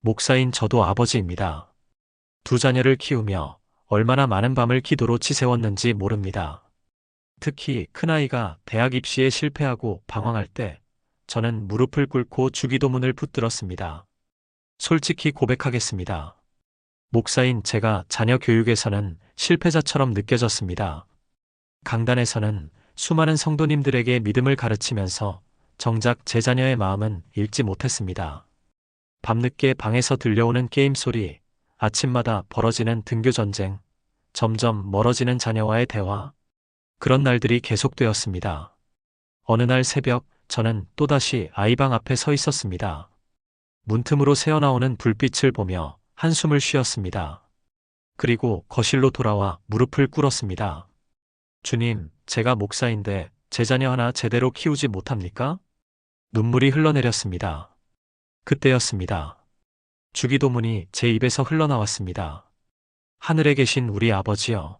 목사인 저도 아버지입니다. 두 자녀를 키우며 얼마나 많은 밤을 기도로 치새웠는지 모릅니다. 특히 큰아이가 대학 입시에 실패하고 방황할 때 저는 무릎을 꿇고 주기도문을 붙들었습니다. 솔직히 고백하겠습니다. 목사인 제가 자녀 교육에서는 실패자처럼 느껴졌습니다. 강단에서는 수많은 성도님들에게 믿음을 가르치면서 정작 제 자녀의 마음은 읽지 못했습니다. 밤늦게 방에서 들려오는 게임 소리, 아침마다 벌어지는 등교 전쟁, 점점 멀어지는 자녀와의 대화, 그런 날들이 계속되었습니다. 어느 날 새벽 저는 또다시 아이방 앞에 서 있었습니다. 문틈으로 새어나오는 불빛을 보며 한숨을 쉬었습니다. 그리고 거실로 돌아와 무릎을 꿇었습니다. 주님, 제가 목사인데 제 자녀 하나 제대로 키우지 못합니까? 눈물이 흘러내렸습니다. 그때였습니다. 주기도문이 제 입에서 흘러나왔습니다. 하늘에 계신 우리 아버지여.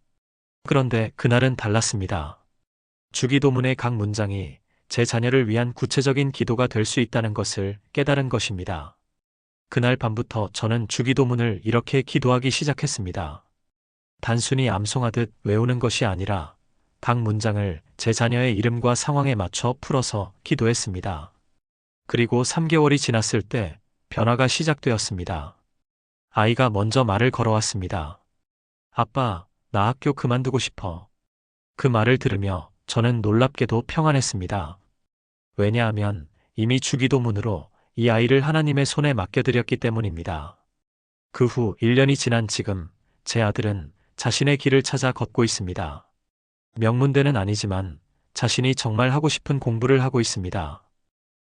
그런데 그날은 달랐습니다. 주기도문의 각 문장이 제 자녀를 위한 구체적인 기도가 될 수 있다는 것을 깨달은 것입니다. 그날 밤부터 저는 주기도문을 이렇게 기도하기 시작했습니다. 단순히 암송하듯 외우는 것이 아니라 각 문장을 제 자녀의 이름과 상황에 맞춰 풀어서 기도했습니다. 그리고 3개월이 지났을 때 변화가 시작되었습니다. 아이가 먼저 말을 걸어왔습니다. 아빠, 나 학교 그만두고 싶어. 그 말을 들으며 저는 놀랍게도 평안했습니다. 왜냐하면 이미 주기도문으로 이 아이를 하나님의 손에 맡겨드렸기 때문입니다. 그 후 1년이 지난 지금 제 아들은 자신의 길을 찾아 걷고 있습니다. 명문대는 아니지만 자신이 정말 하고 싶은 공부를 하고 있습니다.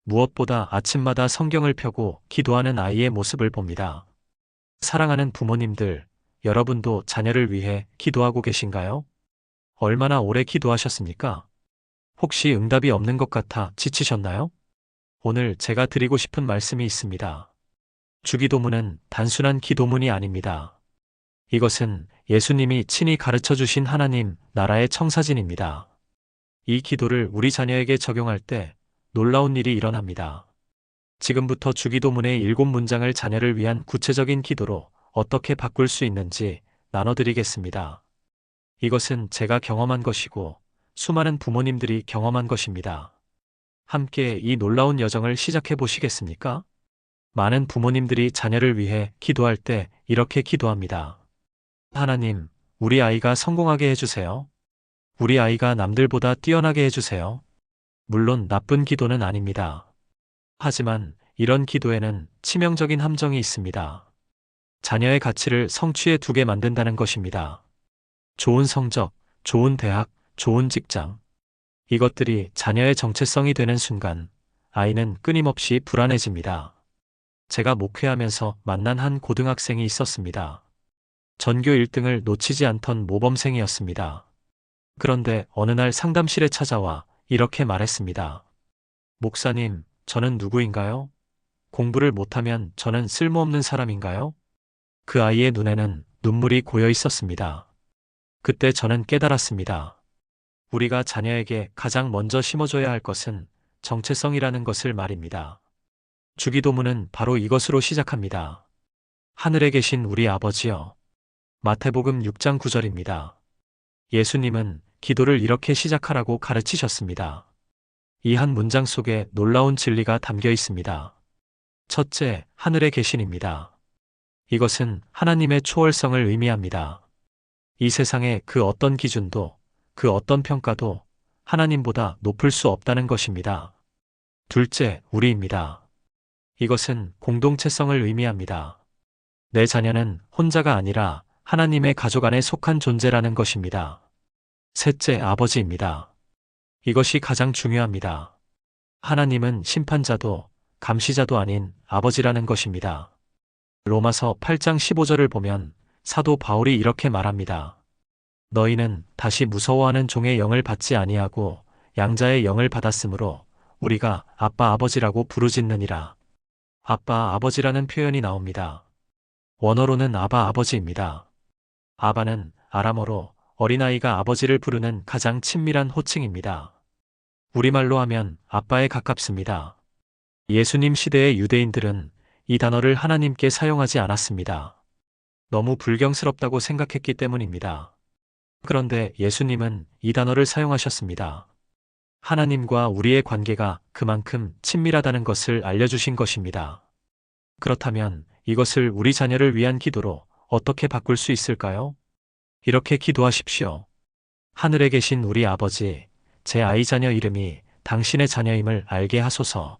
무엇보다 아침마다 성경을 펴고 기도하는 아이의 모습을 봅니다. 사랑하는 부모님들, 여러분도 자녀를 위해 기도하고 계신가요? 얼마나 오래 기도하셨습니까? 혹시 응답이 없는 것 같아 지치셨나요? 오늘 제가 드리고 싶은 말씀이 있습니다. 주기도문은 단순한 기도문이 아닙니다. 이것은 예수님이 친히 가르쳐 주신 하나님 나라의 청사진입니다. 이 기도를 우리 자녀에게 적용할 때 놀라운 일이 일어납니다. 지금부터 주기도문의 7문장을 자녀를 위한 구체적인 기도로 어떻게 바꿀 수 있는지 나눠드리겠습니다. 이것은 제가 경험한 것이고 수많은 부모님들이 경험한 것입니다. 함께 이 놀라운 여정을 시작해 보시겠습니까? 많은 부모님들이 자녀를 위해 기도할 때 이렇게 기도합니다. 하나님, 우리 아이가 성공하게 해주세요. 우리 아이가 남들보다 뛰어나게 해주세요. 물론 나쁜 기도는 아닙니다. 하지만 이런 기도에는 치명적인 함정이 있습니다. 자녀의 가치를 성취에 두게 만든다는 것입니다. 좋은 성적, 좋은 대학, 좋은 직장. 이것들이 자녀의 정체성이 되는 순간 아이는 끊임없이 불안해집니다. 제가 목회하면서 만난 한 고등학생이 있었습니다. 전교 1등을 놓치지 않던 모범생이었습니다. 그런데 어느 날 상담실에 찾아와 이렇게 말했습니다. 목사님, 저는 누구인가요? 공부를 못하면 저는 쓸모없는 사람인가요? 그 아이의 눈에는 눈물이 고여 있었습니다. 그때 저는 깨달았습니다. 우리가 자녀에게 가장 먼저 심어줘야 할 것은 정체성이라는 것을 말입니다. 주기도문은 바로 이것으로 시작합니다. 하늘에 계신 우리 아버지여. 마태복음 6장 9절입니다. 예수님은 기도를 이렇게 시작하라고 가르치셨습니다. 이 한 문장 속에 놀라운 진리가 담겨 있습니다. 첫째, 하늘에 계신입니다. 이것은 하나님의 초월성을 의미합니다. 이 세상의 그 어떤 기준도, 그 어떤 평가도 하나님보다 높을 수 없다는 것입니다. 둘째, 우리입니다. 이것은 공동체성을 의미합니다. 내 자녀는 혼자가 아니라 하나님의 가족 안에 속한 존재라는 것입니다. 셋째, 아버지입니다. 이것이 가장 중요합니다. 하나님은 심판자도 감시자도 아닌 아버지라는 것입니다. 로마서 8장 15절을 보면 사도 바울이 이렇게 말합니다. 너희는 다시 무서워하는 종의 영을 받지 아니하고 양자의 영을 받았으므로 우리가 아빠 아버지라고 부르짖느니라. 아빠 아버지라는 표현이 나옵니다. 원어로는 아바 아버지입니다. 아바는 아람어로 어린아이가 아버지를 부르는 가장 친밀한 호칭입니다. 우리말로 하면 아빠에 가깝습니다. 예수님 시대의 유대인들은 이 단어를 하나님께 사용하지 않았습니다. 너무 불경스럽다고 생각했기 때문입니다. 그런데 예수님은 이 단어를 사용하셨습니다. 하나님과 우리의 관계가 그만큼 친밀하다는 것을 알려주신 것입니다. 그렇다면 이것을 우리 자녀를 위한 기도로 어떻게 바꿀 수 있을까요? 이렇게 기도하십시오. 하늘에 계신 우리 아버지, 제 아이 자녀 이름이 당신의 자녀임을 알게 하소서.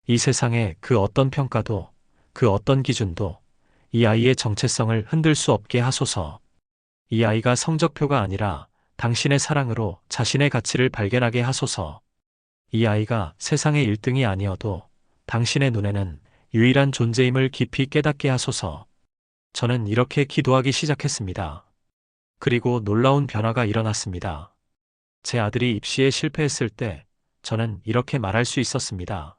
이 세상의 그 어떤 평가도, 그 어떤 기준도 이 아이의 정체성을 흔들 수 없게 하소서. 이 아이가 성적표가 아니라 당신의 사랑으로 자신의 가치를 발견하게 하소서. 이 아이가 세상의 1등이 아니어도 당신의 눈에는 유일한 존재임을 깊이 깨닫게 하소서. 저는 이렇게 기도하기 시작했습니다. 그리고 놀라운 변화가 일어났습니다. 제 아들이 입시에 실패했을 때 저는 이렇게 말할 수 있었습니다.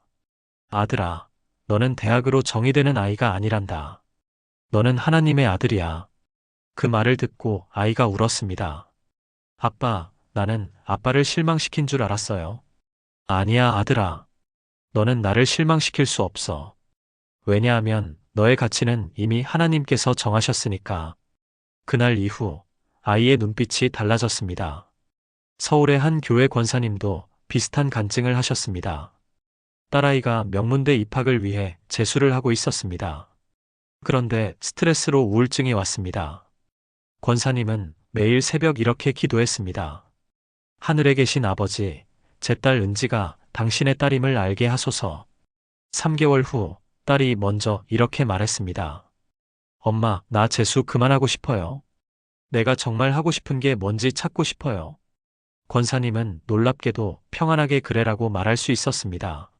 아들아, 너는 대학으로 정의되는 아이가 아니란다. 너는 하나님의 아들이야. 그 말을 듣고 아이가 울었습니다. 아빠, 나는 아빠를 실망시킨 줄 알았어요. 아니야, 아들아. 너는 나를 실망시킬 수 없어. 왜냐하면 너의 가치는 이미 하나님께서 정하셨으니까. 그날 이후 아이의 눈빛이 달라졌습니다. 서울의 한 교회 권사님도 비슷한 간증을 하셨습니다. 딸아이가 명문대 입학을 위해 재수를 하고 있었습니다. 그런데 스트레스로 우울증이 왔습니다. 권사님은 매일 새벽 이렇게 기도했습니다. 하늘에 계신 아버지, 제 딸 은지가 당신의 딸임을 알게 하소서. 3개월 후 딸이 먼저 이렇게 말했습니다. 엄마, 나 재수 그만하고 싶어요. 내가 정말 하고 싶은 게 뭔지 찾고 싶어요. 권사님은 놀랍게도 평안하게 그래라고 말할 수 있었습니다.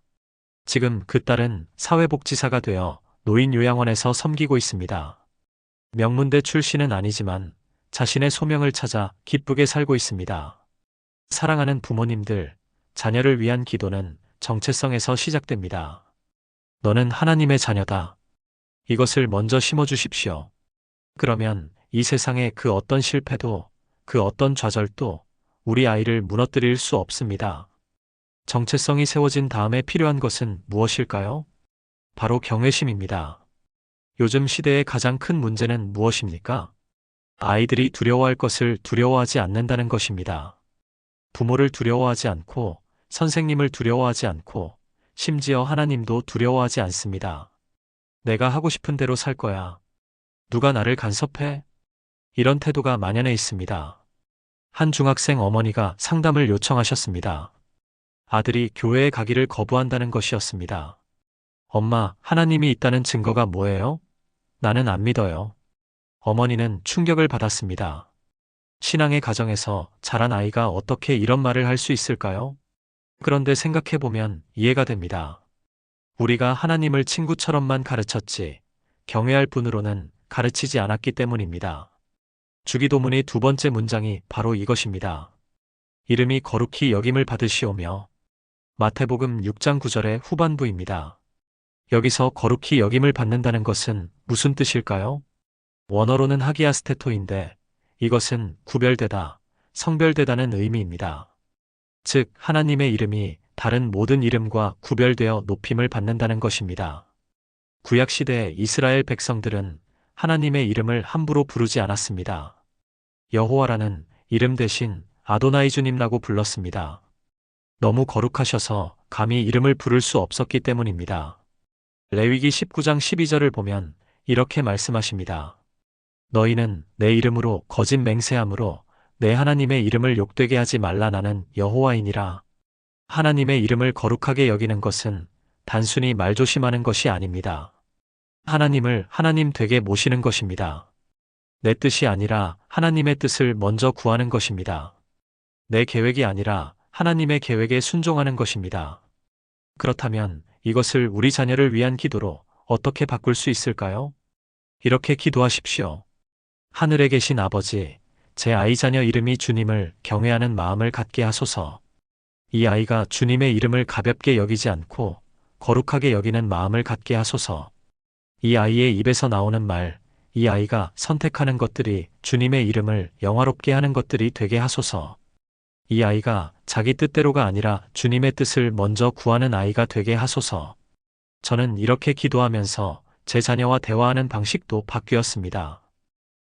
지금 그 딸은 사회복지사가 되어 노인요양원에서 섬기고 있습니다. 명문대 출신은 아니지만 자신의 소명을 찾아 기쁘게 살고 있습니다. 사랑하는 부모님들, 자녀를 위한 기도는 정체성에서 시작됩니다. 너는 하나님의 자녀다. 이것을 먼저 심어주십시오. 그러면 이 세상의 그 어떤 실패도, 그 어떤 좌절도 우리 아이를 무너뜨릴 수 없습니다. 정체성이 세워진 다음에 필요한 것은 무엇일까요? 바로 경외심입니다. 요즘 시대의 가장 큰 문제는 무엇입니까? 아이들이 두려워할 것을 두려워하지 않는다는 것입니다. 부모를 두려워하지 않고, 선생님을 두려워하지 않고, 심지어 하나님도 두려워하지 않습니다. 내가 하고 싶은 대로 살 거야. 누가 나를 간섭해? 이런 태도가 만연해 있습니다. 한 중학생 어머니가 상담을 요청하셨습니다. 아들이 교회에 가기를 거부한다는 것이었습니다. 엄마, 하나님이 있다는 증거가 뭐예요? 나는 안 믿어요. 어머니는 충격을 받았습니다. 신앙의 가정에서 자란 아이가 어떻게 이런 말을 할 수 있을까요? 그런데 생각해보면 이해가 됩니다. 우리가 하나님을 친구처럼만 가르쳤지, 경외할 분으로는 가르치지 않았기 때문입니다. 주기도문의 두 번째 문장이 바로 이것입니다. 이름이 거룩히 여김을 받으시오며. 마태복음 6장 9절의 후반부입니다. 여기서 거룩히 여김을 받는다는 것은 무슨 뜻일까요? 원어로는 하기아스테토인데 이것은 구별되다, 성별되다는 의미입니다. 즉, 하나님의 이름이 다른 모든 이름과 구별되어 높임을 받는다는 것입니다. 구약시대 이스라엘 백성들은 하나님의 이름을 함부로 부르지 않았습니다. 여호와라는 이름 대신 아도나이 주님라고 불렀습니다. 너무 거룩하셔서 감히 이름을 부를 수 없었기 때문입니다. 레위기 19장 12절을 보면 이렇게 말씀하십니다. 너희는 내 이름으로 거짓 맹세함으로 내 하나님의 이름을 욕되게 하지 말라. 나는 여호와이니라. 하나님의 이름을 거룩하게 여기는 것은 단순히 말조심하는 것이 아닙니다. 하나님을 하나님 되게 모시는 것입니다. 내 뜻이 아니라 하나님의 뜻을 먼저 구하는 것입니다. 내 계획이 아니라 하나님의 계획에 순종하는 것입니다. 그렇다면 이것을 우리 자녀를 위한 기도로 어떻게 바꿀 수 있을까요? 이렇게 기도하십시오. 하늘에 계신 아버지, 제 아이 자녀 이름이 주님을 경외하는 마음을 갖게 하소서. 이 아이가 주님의 이름을 가볍게 여기지 않고 거룩하게 여기는 마음을 갖게 하소서. 이 아이의 입에서 나오는 말, 이 아이가 선택하는 것들이 주님의 이름을 영화롭게 하는 것들이 되게 하소서. 이 아이가 자기 뜻대로가 아니라 주님의 뜻을 먼저 구하는 아이가 되게 하소서. 저는 이렇게 기도하면서 제 자녀와 대화하는 방식도 바뀌었습니다.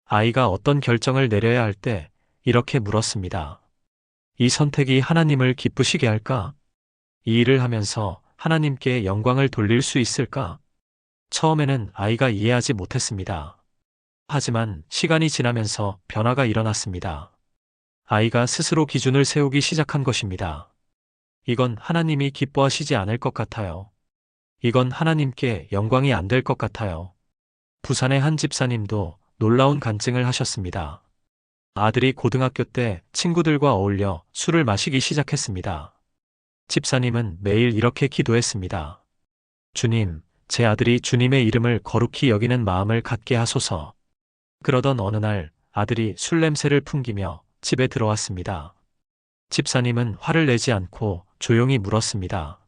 아이가 어떤 결정을 내려야 할 때 이렇게 물었습니다. 이 선택이 하나님을 기쁘시게 할까? 이 일을 하면서 하나님께 영광을 돌릴 수 있을까? 처음에는 아이가 이해하지 못했습니다. 하지만 시간이 지나면서 변화가 일어났습니다. 아이가 스스로 기준을 세우기 시작한 것입니다. 이건 하나님이 기뻐하시지 않을 것 같아요. 이건 하나님께 영광이 안 될 것 같아요. 부산의 한 집사님도 놀라운 간증을 하셨습니다. 아들이 고등학교 때 친구들과 어울려 술을 마시기 시작했습니다. 집사님은 매일 이렇게 기도했습니다. 주님, 제 아들이 주님의 이름을 거룩히 여기는 마음을 갖게 하소서. 그러던 어느 날 아들이 술 냄새를 풍기며 집에 들어왔습니다. 집사님은 화를 내지 않고 조용히 물었습니다.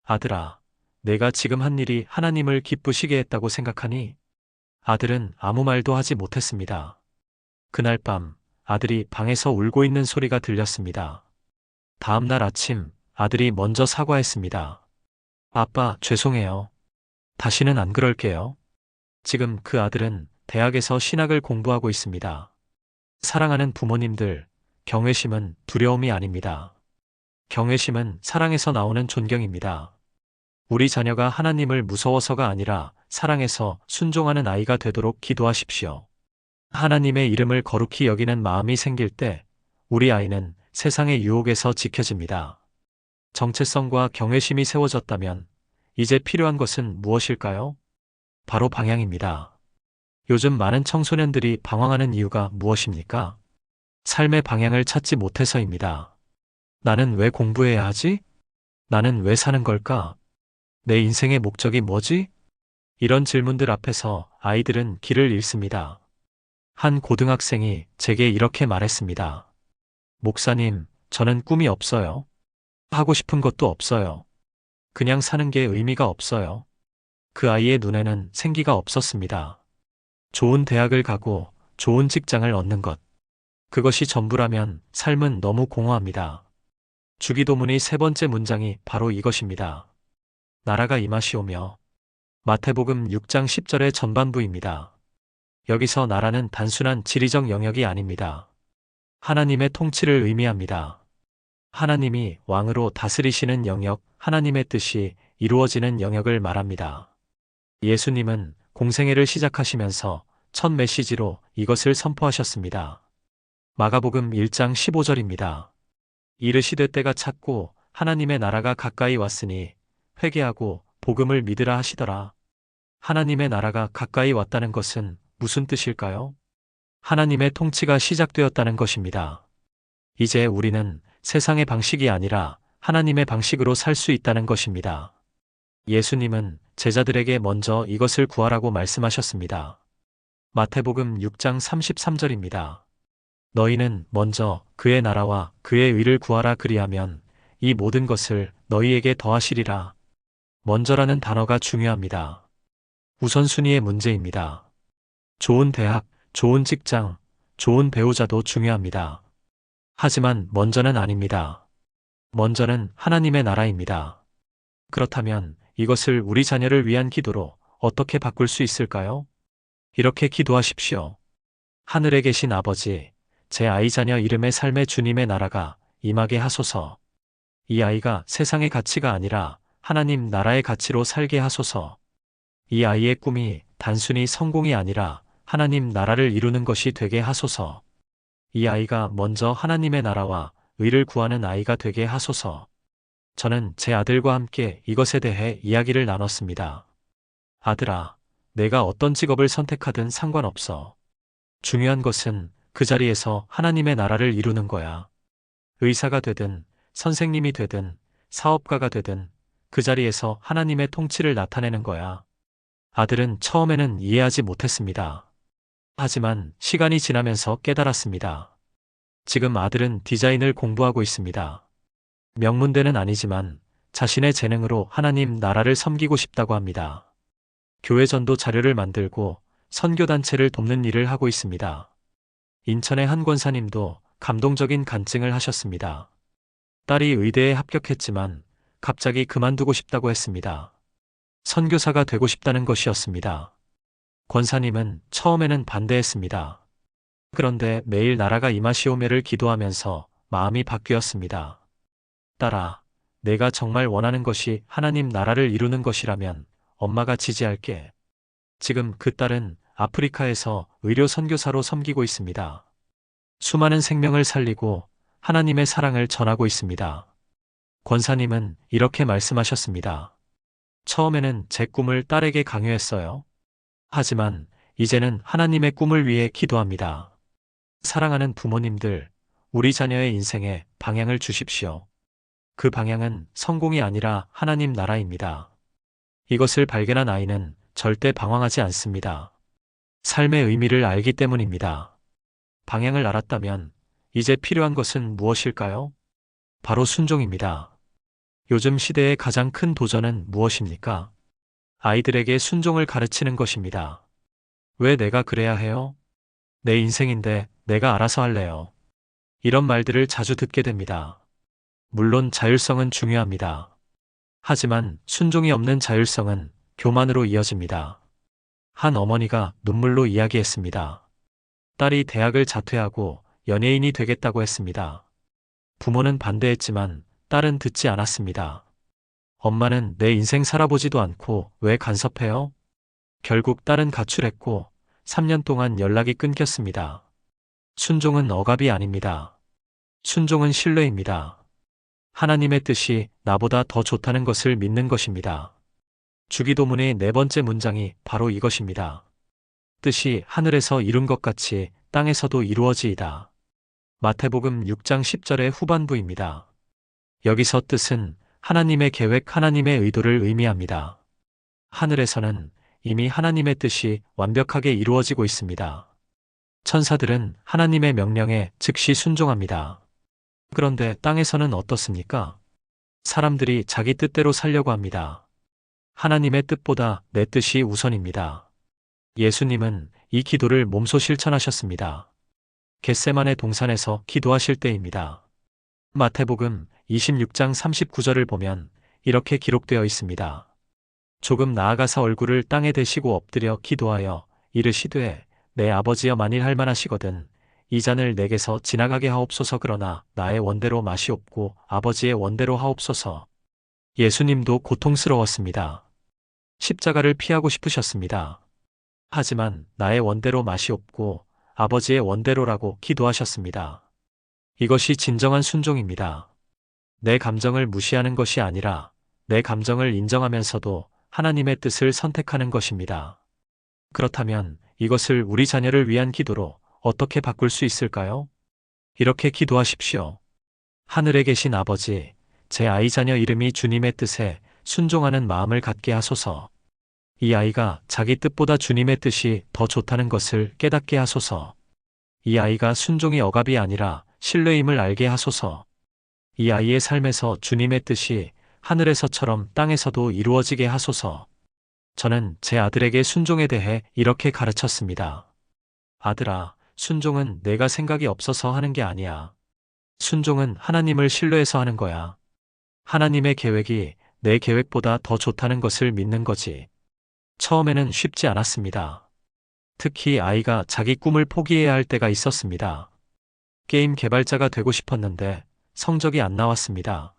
아들아, 내가 지금 한 일이 하나님을 기쁘시게 했다고 생각하니? 아들은 아무 말도 하지 못했습니다. 그날 밤 아들이 방에서 울고 있는 소리가 들렸습니다. 다음 날 아침 아들이 먼저 사과했습니다. 아빠, 죄송해요. 다시는 안 그럴게요. 지금 그 아들은 대학에서 신학을 공부하고 있습니다. 사랑하는 부모님들, 경외심은 두려움이 아닙니다. 경외심은 사랑에서 나오는 존경입니다. 우리 자녀가 하나님을 무서워서가 아니라 사랑해서 순종하는 아이가 되도록 기도하십시오. 하나님의 이름을 거룩히 여기는 마음이 생길 때 우리 아이는 세상의 유혹에서 지켜집니다. 정체성과 경외심이 세워졌다면 이제 필요한 것은 무엇일까요? 바로 방향입니다. 요즘 많은 청소년들이 방황하는 이유가 무엇입니까? 삶의 방향을 찾지 못해서입니다. 나는 왜 공부해야 하지? 나는 왜 사는 걸까? 내 인생의 목적이 뭐지? 이런 질문들 앞에서 아이들은 길을 잃습니다. 한 고등학생이 제게 이렇게 말했습니다. 목사님, 저는 꿈이 없어요. 하고 싶은 것도 없어요. 그냥 사는 게 의미가 없어요. 그 아이의 눈에는 생기가 없었습니다. 좋은 대학을 가고 좋은 직장을 얻는 것. 그것이 전부라면 삶은 너무 공허합니다. 주기도문의 세 번째 문장이 바로 이것입니다. 나라가 임하시오며. 마태복음 6장 10절의 전반부입니다. 여기서 나라는 단순한 지리적 영역이 아닙니다. 하나님의 통치를 의미합니다. 하나님이 왕으로 다스리시는 영역, 하나님의 뜻이 이루어지는 영역을 말합니다. 예수님은 공생애를 시작하시면서 첫 메시지로 이것을 선포하셨습니다. 마가복음 1장 15절입니다. 이르시되 때가 찼고 하나님의 나라가 가까이 왔으니 회개하고 복음을 믿으라 하시더라. 하나님의 나라가 가까이 왔다는 것은 무슨 뜻일까요? 하나님의 통치가 시작되었다는 것입니다. 이제 우리는 세상의 방식이 아니라 하나님의 방식으로 살 수 있다는 것입니다. 예수님은 제자들에게 먼저 이것을 구하라고 말씀하셨습니다. 마태복음 6장 33절입니다. 너희는 먼저 그의 나라와 그의 의를 구하라 그리하면 이 모든 것을 너희에게 더하시리라. 먼저라는 단어가 중요합니다. 우선순위의 문제입니다. 좋은 대학, 좋은 직장, 좋은 배우자도 중요합니다. 하지만 먼저는 아닙니다. 먼저는 하나님의 나라입니다. 그렇다면 이것을 우리 자녀를 위한 기도로 어떻게 바꿀 수 있을까요? 이렇게 기도하십시오. 하늘에 계신 아버지, 제 아이 자녀 이름의 삶의 주님의 나라가 임하게 하소서. 이 아이가 세상의 가치가 아니라 하나님 나라의 가치로 살게 하소서. 이 아이의 꿈이 단순히 성공이 아니라 하나님 나라를 이루는 것이 되게 하소서. 이 아이가 먼저 하나님의 나라와 의를 구하는 아이가 되게 하소서. 저는 제 아들과 함께 이것에 대해 이야기를 나눴습니다. 아들아, 내가 어떤 직업을 선택하든 상관없어. 중요한 것은 그 자리에서 하나님의 나라를 이루는 거야. 의사가 되든 선생님이 되든 사업가가 되든 그 자리에서 하나님의 통치를 나타내는 거야. 아들은 처음에는 이해하지 못했습니다. 하지만 시간이 지나면서 깨달았습니다. 지금 아들은 디자인을 공부하고 있습니다. 명문대는 아니지만 자신의 재능으로 하나님 나라를 섬기고 싶다고 합니다. 교회 전도 자료를 만들고 선교단체를 돕는 일을 하고 있습니다. 인천의 한 권사님도 감동적인 간증을 하셨습니다. 딸이 의대에 합격했지만 갑자기 그만두고 싶다고 했습니다. 선교사가 되고 싶다는 것이었습니다. 권사님은 처음에는 반대했습니다. 그런데 매일 나라가 임하시오매를 기도하면서 마음이 바뀌었습니다. 딸아, 내가 정말 원하는 것이 하나님 나라를 이루는 것이라면 엄마가 지지할게. 지금 그 딸은 아프리카에서 의료 선교사로 섬기고 있습니다. 수많은 생명을 살리고 하나님의 사랑을 전하고 있습니다. 권사님은 이렇게 말씀하셨습니다. 처음에는 제 꿈을 딸에게 강요했어요. 하지만 이제는 하나님의 꿈을 위해 기도합니다. 사랑하는 부모님들, 우리 자녀의 인생에 방향을 주십시오. 그 방향은 성공이 아니라 하나님 나라입니다. 이것을 발견한 아이는 절대 방황하지 않습니다. 삶의 의미를 알기 때문입니다. 방향을 알았다면 이제 필요한 것은 무엇일까요? 바로 순종입니다. 요즘 시대의 가장 큰 도전은 무엇입니까? 아이들에게 순종을 가르치는 것입니다. 왜 내가 그래야 해요? 내 인생인데 내가 알아서 할래요. 이런 말들을 자주 듣게 됩니다. 물론 자율성은 중요합니다. 하지만 순종이 없는 자율성은 교만으로 이어집니다. 한 어머니가 눈물로 이야기했습니다. 딸이 대학을 자퇴하고 연예인이 되겠다고 했습니다. 부모는 반대했지만 딸은 듣지 않았습니다. 엄마는 내 인생 살아보지도 않고 왜 간섭해요? 결국 딸은 가출했고 3년 동안 연락이 끊겼습니다. 순종은 억압이 아닙니다. 순종은 신뢰입니다. 하나님의 뜻이 나보다 더 좋다는 것을 믿는 것입니다. 주기도문의 네 번째 문장이 바로 이것입니다. 뜻이 하늘에서 이룬 것 같이 땅에서도 이루어지이다. 마태복음 6장 10절의 후반부입니다. 여기서 뜻은 하나님의 계획, 하나님의 의도를 의미합니다. 하늘에서는 이미 하나님의 뜻이 완벽하게 이루어지고 있습니다. 천사들은 하나님의 명령에 즉시 순종합니다. 그런데 땅에서는 어떻습니까? 사람들이 자기 뜻대로 살려고 합니다. 하나님의 뜻보다 내 뜻이 우선입니다. 예수님은 이 기도를 몸소 실천하셨습니다. 겟세마네 동산에서 기도하실 때입니다. 마태복음 26장 39절을 보면 이렇게 기록되어 있습니다. 조금 나아가서 얼굴을 땅에 대시고 엎드려 기도하여 이르시되 내 아버지여 만일 할만하시거든 이 잔을 내게서 지나가게 하옵소서. 그러나 나의 원대로 마시옵고 아버지의 원대로 하옵소서. 예수님도 고통스러웠습니다. 십자가를 피하고 싶으셨습니다. 하지만 나의 원대로 마시옵고 아버지의 원대로라고 기도하셨습니다. 이것이 진정한 순종입니다. 내 감정을 무시하는 것이 아니라 내 감정을 인정하면서도 하나님의 뜻을 선택하는 것입니다. 그렇다면 이것을 우리 자녀를 위한 기도로 어떻게 바꿀 수 있을까요? 이렇게 기도하십시오. 하늘에 계신 아버지, 제 아이 자녀 이름이 주님의 뜻에 순종하는 마음을 갖게 하소서. 이 아이가 자기 뜻보다 주님의 뜻이 더 좋다는 것을 깨닫게 하소서. 이 아이가 순종이 억압이 아니라 신뢰임을 알게 하소서. 이 아이의 삶에서 주님의 뜻이 하늘에서처럼 땅에서도 이루어지게 하소서. 저는 제 아들에게 순종에 대해 이렇게 가르쳤습니다. 아들아, 순종은 내가 생각이 없어서 하는 게 아니야. 순종은 하나님을 신뢰해서 하는 거야. 하나님의 계획이 내 계획보다 더 좋다는 것을 믿는 거지. 처음에는 쉽지 않았습니다. 특히 아이가 자기 꿈을 포기해야 할 때가 있었습니다. 게임 개발자가 되고 싶었는데 성적이 안 나왔습니다.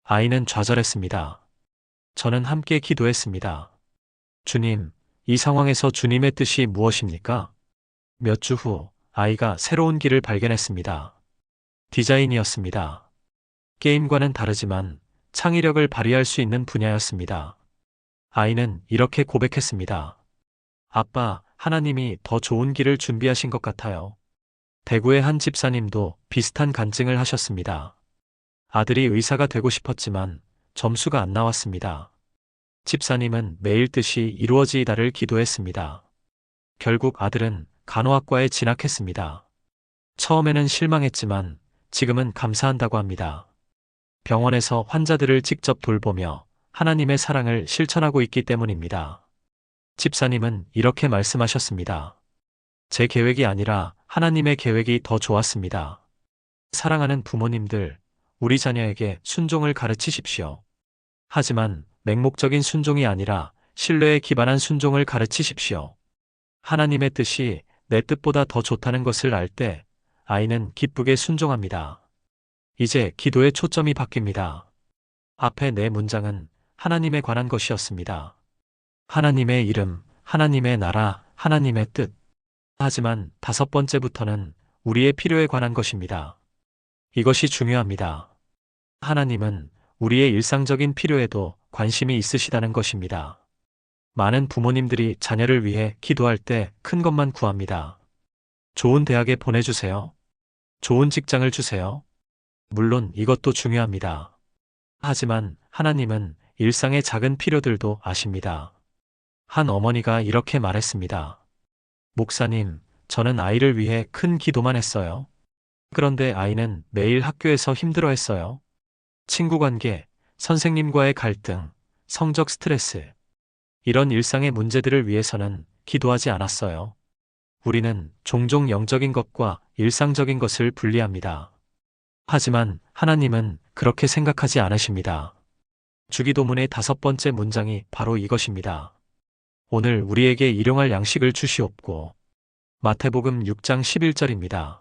아이는 좌절했습니다. 저는 함께 기도했습니다. 주님, 이 상황에서 주님의 뜻이 무엇입니까? 몇 주 후 아이가 새로운 길을 발견했습니다. 디자인이었습니다. 게임과는 다르지만 창의력을 발휘할 수 있는 분야였습니다. 아이는 이렇게 고백했습니다. 아빠, 하나님이 더 좋은 길을 준비하신 것 같아요. 대구의 한 집사님도 비슷한 간증을 하셨습니다. 아들이 의사가 되고 싶었지만 점수가 안 나왔습니다. 집사님은 매일 뜻이 이루어지이다를 기도했습니다. 결국 아들은 간호학과에 진학했습니다. 처음에는 실망했지만 지금은 감사한다고 합니다. 병원에서 환자들을 직접 돌보며 하나님의 사랑을 실천하고 있기 때문입니다. 집사님은 이렇게 말씀하셨습니다. 제 계획이 아니라 하나님의 계획이 더 좋았습니다. 사랑하는 부모님들, 우리 자녀에게 순종을 가르치십시오. 하지만 맹목적인 순종이 아니라 신뢰에 기반한 순종을 가르치십시오. 하나님의 뜻이 내 뜻보다 더 좋다는 것을 알 때 아이는 기쁘게 순종합니다. 이제 기도의 초점이 바뀝니다. 앞에 네 문장은 하나님에 관한 것이었습니다. 하나님의 이름, 하나님의 나라, 하나님의 뜻. 하지만 다섯 번째부터는 우리의 필요에 관한 것입니다. 이것이 중요합니다. 하나님은 우리의 일상적인 필요에도 관심이 있으시다는 것입니다. 많은 부모님들이 자녀를 위해 기도할 때 큰 것만 구합니다. 좋은 대학에 보내주세요. 좋은 직장을 주세요. 물론 이것도 중요합니다. 하지만 하나님은 일상의 작은 필요들도 아십니다. 한 어머니가 이렇게 말했습니다. 목사님, 저는 아이를 위해 큰 기도만 했어요. 그런데 아이는 매일 학교에서 힘들어했어요. 친구 관계, 선생님과의 갈등, 성적 스트레스. 이런 일상의 문제들을 위해서는 기도하지 않았어요. 우리는 종종 영적인 것과 일상적인 것을 분리합니다. 하지만 하나님은 그렇게 생각하지 않으십니다. 주기도문의 다섯 번째 문장이 바로 이것입니다. 오늘 우리에게 일용할 양식을 주시옵고. 마태복음 6장 11절입니다.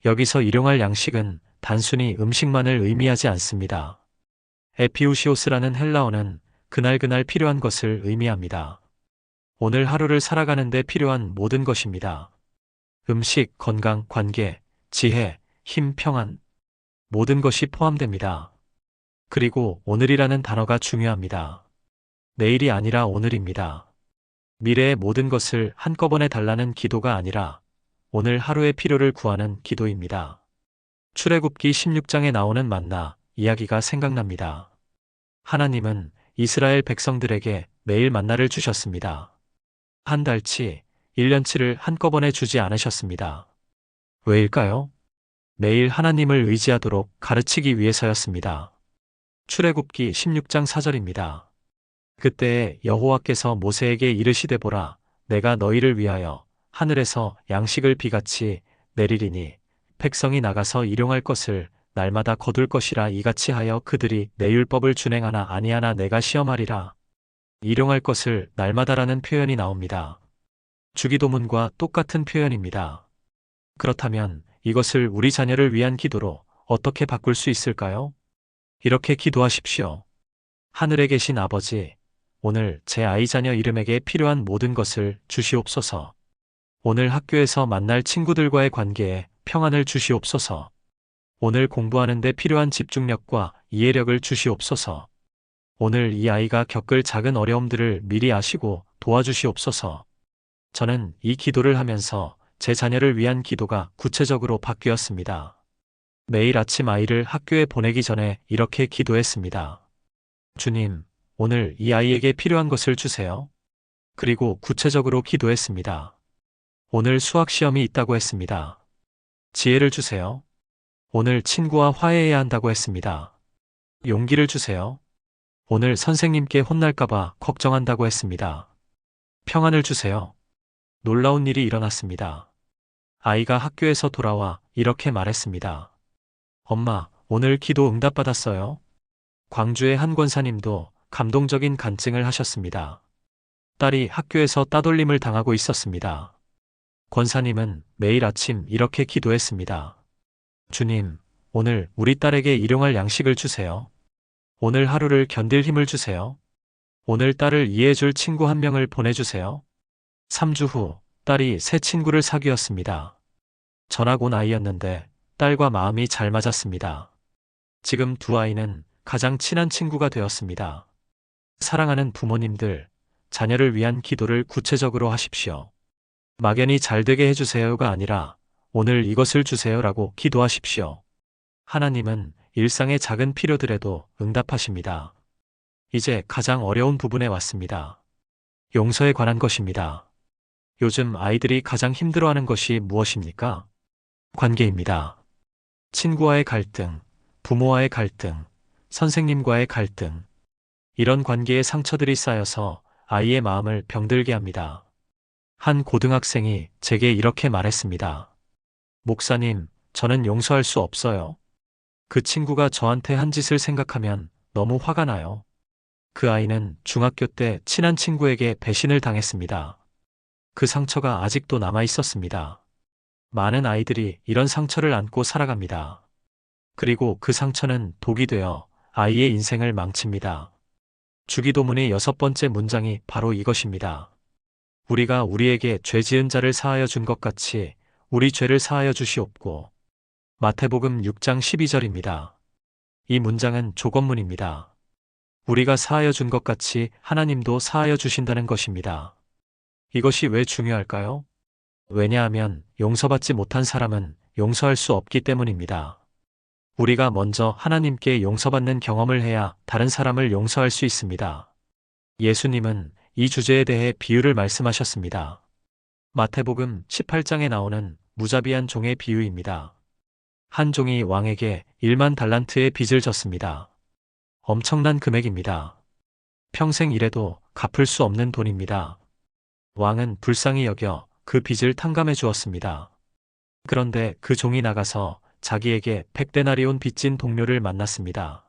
여기서 일용할 양식은 단순히 음식만을 의미하지 않습니다. 에피우시오스라는 헬라어는 그날그날 필요한 것을 의미합니다. 오늘 하루를 살아가는 데 필요한 모든 것입니다. 음식, 건강, 관계, 지혜, 힘, 평안. 모든 것이 포함됩니다. 그리고 오늘이라는 단어가 중요합니다. 내일이 아니라 오늘입니다. 미래의 모든 것을 한꺼번에 달라는 기도가 아니라 오늘 하루의 필요를 구하는 기도입니다. 출애굽기 16장에 나오는 만나 이야기가 생각납니다. 하나님은 이스라엘 백성들에게 매일 만나를 주셨습니다. 한 달치, 1년치를 한꺼번에 주지 않으셨습니다. 왜일까요? 매일 하나님을 의지하도록 가르치기 위해서였습니다. 출애굽기 16장 4절입니다. 그때에 여호와께서 모세에게 이르시되 보라, 내가 너희를 위하여 하늘에서 양식을 비같이 내리리니 백성이 나가서 일용할 것을 날마다 거둘 것이라. 이같이 하여 그들이 내 율법을 준행하나 아니하나 내가 시험하리라. 일용할 것을 날마다라는 표현이 나옵니다. 주기도문과 똑같은 표현입니다. 그렇다면 이것을 우리 자녀를 위한 기도로 어떻게 바꿀 수 있을까요? 이렇게 기도하십시오. 하늘에 계신 아버지, 오늘 제 아이 자녀 이름에게 필요한 모든 것을 주시옵소서. 오늘 학교에서 만날 친구들과의 관계에 평안을 주시옵소서. 오늘 공부하는 데 필요한 집중력과 이해력을 주시옵소서. 오늘 이 아이가 겪을 작은 어려움들을 미리 아시고 도와주시옵소서. 저는 이 기도를 하면서 제 자녀를 위한 기도가 구체적으로 바뀌었습니다. 매일 아침 아이를 학교에 보내기 전에 이렇게 기도했습니다. 주님, 오늘 이 아이에게 필요한 것을 주세요. 그리고 구체적으로 기도했습니다. 오늘 수학 시험이 있다고 했습니다. 지혜를 주세요. 오늘 친구와 화해해야 한다고 했습니다. 용기를 주세요. 오늘 선생님께 혼날까봐 걱정한다고 했습니다. 평안을 주세요. 놀라운 일이 일어났습니다. 아이가 학교에서 돌아와 이렇게 말했습니다. 엄마, 오늘 기도 응답받았어요. 광주의 한 권사님도 감동적인 간증을 하셨습니다. 딸이 학교에서 따돌림을 당하고 있었습니다. 권사님은 매일 아침 이렇게 기도했습니다. 주님, 오늘 우리 딸에게 일용할 양식을 주세요. 오늘 하루를 견딜 힘을 주세요. 오늘 딸을 이해해줄 친구 한 명을 보내주세요. 3주 후 딸이 새 친구를 사귀었습니다. 전학 온 아이였는데 딸과 마음이 잘 맞았습니다. 지금 두 아이는 가장 친한 친구가 되었습니다. 사랑하는 부모님들, 자녀를 위한 기도를 구체적으로 하십시오. 막연히 잘 되게 해주세요가 아니라 오늘 이것을 주세요라고 기도하십시오. 하나님은 일상의 작은 필요들에도 응답하십니다. 이제 가장 어려운 부분에 왔습니다. 용서에 관한 것입니다. 요즘 아이들이 가장 힘들어하는 것이 무엇입니까? 관계입니다. 친구와의 갈등, 부모와의 갈등, 선생님과의 갈등. 이런 관계의 상처들이 쌓여서 아이의 마음을 병들게 합니다. 한 고등학생이 제게 이렇게 말했습니다. 목사님, 저는 용서할 수 없어요. 그 친구가 저한테 한 짓을 생각하면 너무 화가 나요. 그 아이는 중학교 때 친한 친구에게 배신을 당했습니다. 그 상처가 아직도 남아 있었습니다. 많은 아이들이 이런 상처를 안고 살아갑니다. 그리고 그 상처는 독이 되어 아이의 인생을 망칩니다. 주기도문의 6번째 문장이 바로 이것입니다. 우리가 우리에게 죄 지은 자를 사하여 준 것 같이 우리 죄를 사하여 주시옵고. 마태복음 6장 12절입니다. 이 문장은 조건문입니다. 우리가 사하여 준 것 같이 하나님도 사하여 주신다는 것입니다. 이것이 왜 중요할까요? 왜냐하면 용서받지 못한 사람은 용서할 수 없기 때문입니다. 우리가 먼저 하나님께 용서받는 경험을 해야 다른 사람을 용서할 수 있습니다. 예수님은 이 주제에 대해 비유를 말씀하셨습니다. 마태복음 18장에 나오는 무자비한 종의 비유입니다. 한 종이 왕에게 1만 달란트의 빚을 졌습니다. 엄청난 금액입니다. 평생 일해도 갚을 수 없는 돈입니다. 왕은 불쌍히 여겨 그 빚을 탕감해 주었습니다. 그런데 그 종이 나가서 자기에게 100데나리온 빚진 동료를 만났습니다.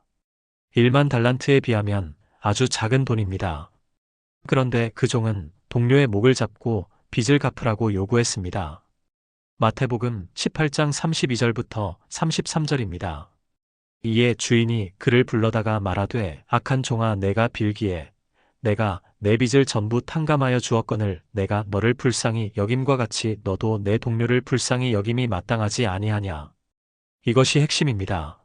1만 달란트에 비하면 아주 작은 돈입니다. 그런데 그 종은 동료의 목을 잡고 빚을 갚으라고 요구했습니다. 마태복음 18장 32절부터 33절입니다. 이에 주인이 그를 불러다가 말하되 악한 종아 내가 빌기에 내가 내 빚을 전부 탕감하여 주었거늘 내가 너를 불쌍히 여김과 같이 너도 내 동료를 불쌍히 여김이 마땅하지 아니하냐. 이것이 핵심입니다.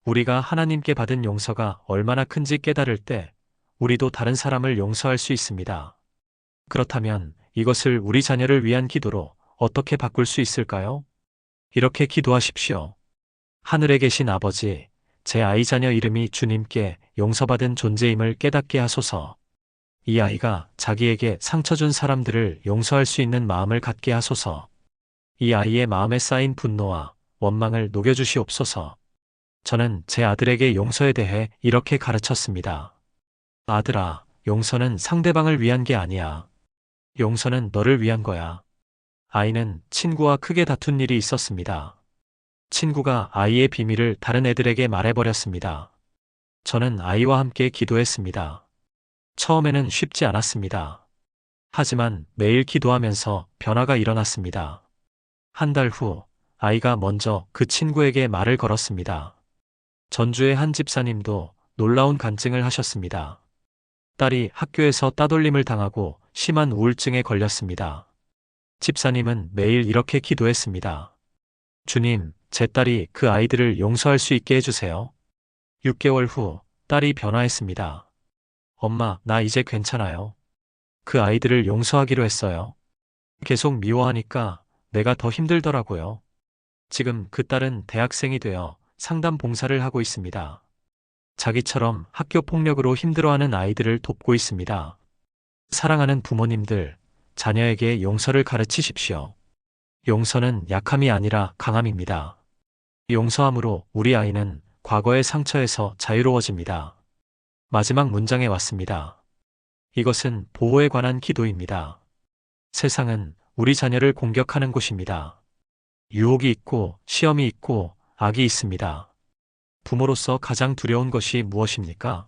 우리가 하나님께 받은 용서가 얼마나 큰지 깨달을 때 우리도 다른 사람을 용서할 수 있습니다. 그렇다면 이것을 우리 자녀를 위한 기도로 어떻게 바꿀 수 있을까요? 이렇게 기도하십시오. 하늘에 계신 아버지, 제 아이 자녀 이름이 주님께 용서받은 존재임을 깨닫게 하소서. 이 아이가 자기에게 상처 준 사람들을 용서할 수 있는 마음을 갖게 하소서. 이 아이의 마음에 쌓인 분노와 원망을 녹여주시옵소서. 저는 제 아들에게 용서에 대해 이렇게 가르쳤습니다. 아들아, 용서는 상대방을 위한 게 아니야. 용서는 너를 위한 거야. 아이는 친구와 크게 다툰 일이 있었습니다. 친구가 아이의 비밀을 다른 애들에게 말해버렸습니다. 저는 아이와 함께 기도했습니다. 처음에는 쉽지 않았습니다. 하지만 매일 기도하면서 변화가 일어났습니다. 한 달 후, 아이가 먼저 그 친구에게 말을 걸었습니다. 전주의 한 집사님도 놀라운 간증을 하셨습니다. 딸이 학교에서 따돌림을 당하고 심한 우울증에 걸렸습니다. 집사님은 매일 이렇게 기도했습니다. 주님, 제 딸이 그 아이들을 용서할 수 있게 해주세요. 6개월 후, 딸이 변화했습니다. 엄마, 나 이제 괜찮아요. 그 아이들을 용서하기로 했어요. 계속 미워하니까 내가 더 힘들더라고요. 지금 그 딸은 대학생이 되어 상담 봉사를 하고 있습니다. 자기처럼 학교 폭력으로 힘들어하는 아이들을 돕고 있습니다. 사랑하는 부모님들, 자녀에게 용서를 가르치십시오. 용서는 약함이 아니라 강함입니다. 용서함으로 우리 아이는 과거의 상처에서 자유로워집니다. 마지막 문장에 왔습니다. 이것은 보호에 관한 기도입니다. 세상은 우리 자녀를 공격하는 곳입니다. 유혹이 있고 시험이 있고 악이 있습니다. 부모로서 가장 두려운 것이 무엇입니까?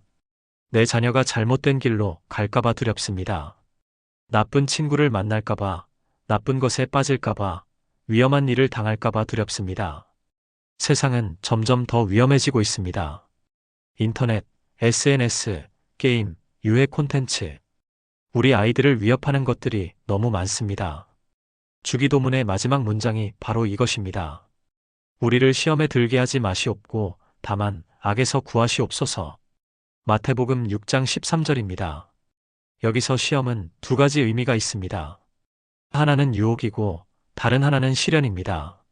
내 자녀가 잘못된 길로 갈까봐 두렵습니다. 나쁜 친구를 만날까봐, 나쁜 것에 빠질까봐, 위험한 일을 당할까봐 두렵습니다. 세상은 점점 더 위험해지고 있습니다. 인터넷, SNS, 게임, 유해 콘텐츠. 우리 아이들을 위협하는 것들이 너무 많습니다. 주기도문의 마지막 문장이 바로 이것입니다. 우리를 시험에 들게 하지 마시옵고 다만 악에서 구하시옵소서. 마태복음 6장 13절입니다. 여기서 시험은 두 가지 의미가 있습니다. 하나는 유혹이고 다른 하나는 시련입니다.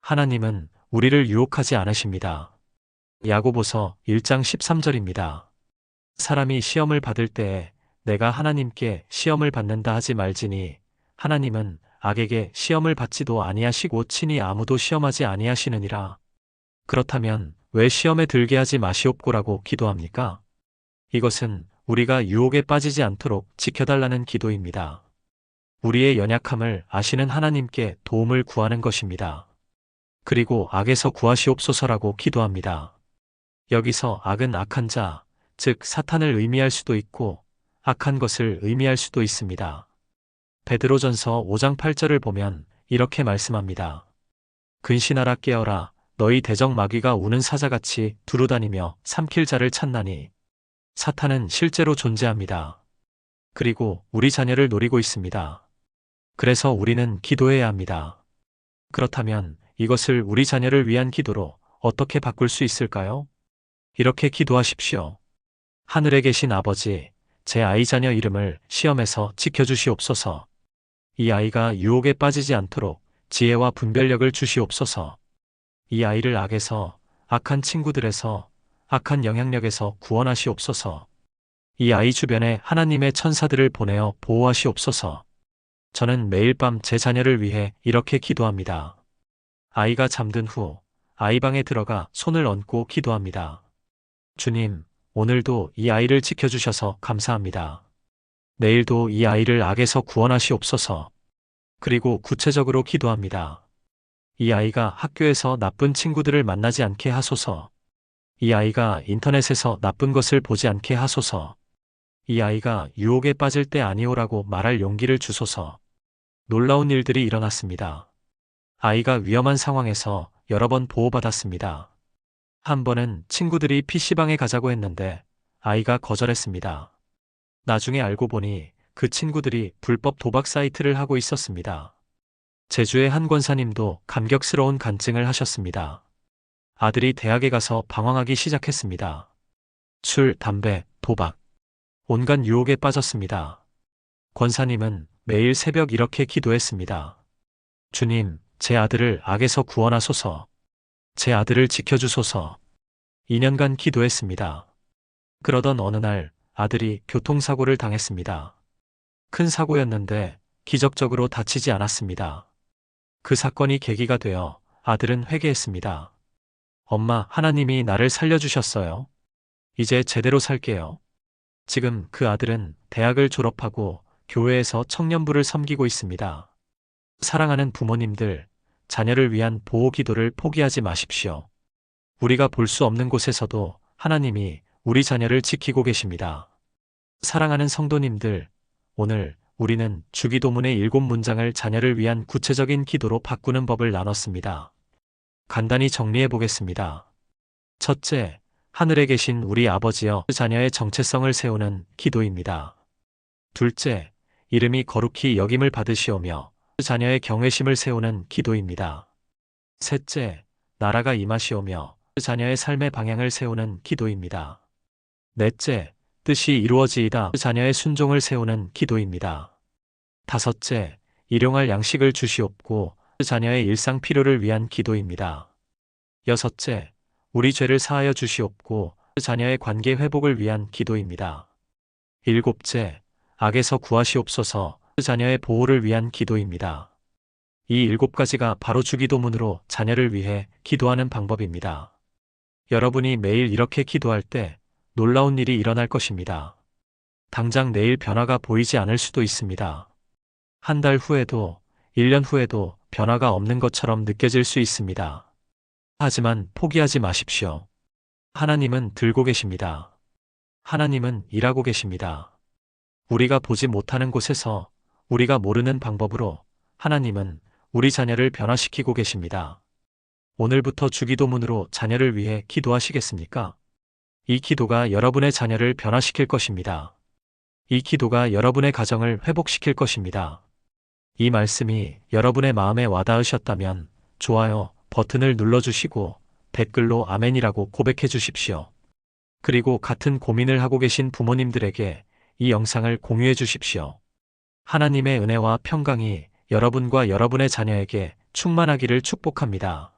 하나님은 우리를 유혹하지 않으십니다. 야고보서 1장 13절입니다. 사람이 시험을 받을 때에 내가 하나님께 시험을 받는다 하지 말지니 하나님은 악에게 시험을 받지도 아니하시고 친히 아무도 시험하지 아니하시느니라. 그렇다면 왜 시험에 들게 하지 마시옵고라고 기도합니까? 이것은 우리가 유혹에 빠지지 않도록 지켜달라는 기도입니다. 우리의 연약함을 아시는 하나님께 도움을 구하는 것입니다. 그리고 악에서 구하시옵소서라고 기도합니다. 여기서 악은 악한 자, 즉 사탄을 의미할 수도 있고 악한 것을 의미할 수도 있습니다. 베드로전서 5장 8절을 보면 이렇게 말씀합니다. 근신하라 깨어라 너희 대적 마귀가 우는 사자같이 두루다니며 삼킬 자를 찾나니. 사탄은 실제로 존재합니다. 그리고 우리 자녀를 노리고 있습니다. 그래서 우리는 기도해야 합니다. 그렇다면 이것을 우리 자녀를 위한 기도로 어떻게 바꿀 수 있을까요? 이렇게 기도하십시오. 하늘에 계신 아버지, 제 아이 자녀 이름을 시험에서 지켜주시옵소서. 이 아이가 유혹에 빠지지 않도록 지혜와 분별력을 주시옵소서. 이 아이를 악에서, 악한 친구들에서, 악한 영향력에서 구원하시옵소서. 이 아이 주변에 하나님의 천사들을 보내어 보호하시옵소서. 저는 매일 밤 제 자녀를 위해 이렇게 기도합니다. 아이가 잠든 후 아이 방에 들어가 손을 얹고 기도합니다. 주님, 오늘도 이 아이를 지켜주셔서 감사합니다. 내일도 이 아이를 악에서 구원하시옵소서. 그리고 구체적으로 기도합니다. 이 아이가 학교에서 나쁜 친구들을 만나지 않게 하소서. 이 아이가 인터넷에서 나쁜 것을 보지 않게 하소서. 이 아이가 유혹에 빠질 때 아니오라고 말할 용기를 주소서. 놀라운 일들이 일어났습니다. 아이가 위험한 상황에서 여러 번 보호받았습니다. 한 번은 친구들이 PC방에 가자고 했는데 아이가 거절했습니다. 나중에 알고 보니 그 친구들이 불법 도박 사이트를 하고 있었습니다. 제주의 한 권사님도 감격스러운 간증을 하셨습니다. 아들이 대학에 가서 방황하기 시작했습니다. 술, 담배, 도박. 온갖 유혹에 빠졌습니다. 권사님은 매일 새벽 이렇게 기도했습니다. 주님, 제 아들을 악에서 구원하소서. 제 아들을 지켜주소서. 2년간 기도했습니다. 그러던 어느 날 아들이 교통사고를 당했습니다. 큰 사고였는데 기적적으로 다치지 않았습니다. 그 사건이 계기가 되어 아들은 회개했습니다. 엄마, 하나님이 나를 살려주셨어요. 이제 제대로 살게요. 지금 그 아들은 대학을 졸업하고 교회에서 청년부를 섬기고 있습니다. 사랑하는 부모님들, 자녀를 위한 보호 기도를 포기하지 마십시오. 우리가 볼 수 없는 곳에서도 하나님이 우리 자녀를 지키고 계십니다. 사랑하는 성도님들, 오늘 우리는 주기도문의 7문장을 자녀를 위한 구체적인 기도로 바꾸는 법을 나눴습니다. 간단히 정리해 보겠습니다. 첫째, 하늘에 계신 우리 아버지여 자녀의 정체성을 세우는 기도입니다. 둘째, 이름이 거룩히 여김을 받으시오며 자녀의 경외심을 세우는 기도입니다. 셋째, 나라가 임하시오며 자녀의 삶의 방향을 세우는 기도입니다. 넷째, 뜻이 이루어지이다 자녀의 순종을 세우는 기도입니다. 다섯째, 일용할 양식을 주시옵고 자녀의 일상 필요를 위한 기도입니다. 여섯째, 우리 죄를 사하여 주시옵고 자녀의 관계 회복을 위한 기도입니다. 일곱째, 악에서 구하시옵소서 자녀의 보호를 위한 기도입니다. 이 7가지가 바로 주기도문으로 자녀를 위해 기도하는 방법입니다. 여러분이 매일 이렇게 기도할 때 놀라운 일이 일어날 것입니다. 당장 내일 변화가 보이지 않을 수도 있습니다. 한 달 후에도, 1년 후에도 변화가 없는 것처럼 느껴질 수 있습니다. 하지만 포기하지 마십시오. 하나님은 들고 계십니다. 하나님은 일하고 계십니다. 우리가 보지 못하는 곳에서 우리가 모르는 방법으로 하나님은 우리 자녀를 변화시키고 계십니다. 오늘부터 주기도문으로 자녀를 위해 기도하시겠습니까? 이 기도가 여러분의 자녀를 변화시킬 것입니다. 이 기도가 여러분의 가정을 회복시킬 것입니다. 이 말씀이 여러분의 마음에 와닿으셨다면 좋아요 버튼을 눌러주시고 댓글로 아멘이라고 고백해 주십시오. 그리고 같은 고민을 하고 계신 부모님들에게 이 영상을 공유해 주십시오. 하나님의 은혜와 평강이 여러분과 여러분의 자녀에게 충만하기를 축복합니다.